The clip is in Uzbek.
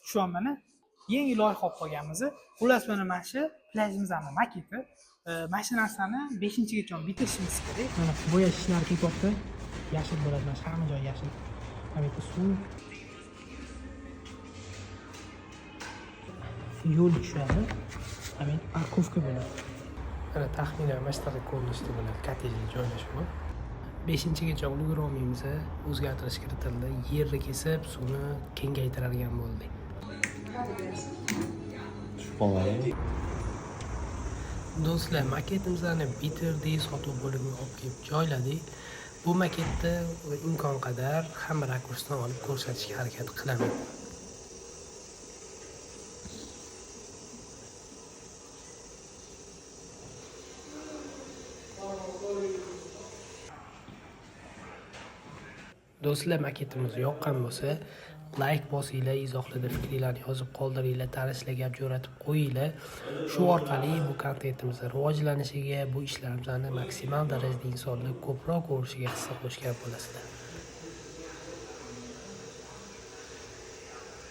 Shu ham mana yangi loyiha olib qolganmiz. Xullas mana shu plajimizning maketi. Mana shu narsani 5-gacha bitirishimiz kerak. Mana bo'yash ishlari ketyapti. Yashil bo'ladi, mana hamma joy yashil. Mana bu suv yo'l tushadi. Mana parkovka bo'ladi. Mana taxminan mana shunaqa ko'rinishda bo'ladi kottejning joylashuvi. 5-gacha ulgura olmaymiz. O'zgartirish kiritildi. Yerni kesib, suvni kengaytiradigan bo'ldik. Do'stlar, maketimizni bitirdik, sotuv bo'limiga olib kelib joyladik. Bu maketni imkon qadar hamma rakursdan olib ko'rsatishga harakat qilaman. Do'stlar, maketimiz yoqqan bo'lsa, like bosinglar, izohlarda fikringizni yozib qoldiringlar, tanishlarga gap jo'ratib qo'yinglar. Shu orqali bu kontentimiz rivojlanishiga, bu ishlarimizni maksimal darajada insonlar ko'proq ko'rishiga hissa qo'shgan bo'lasizlar.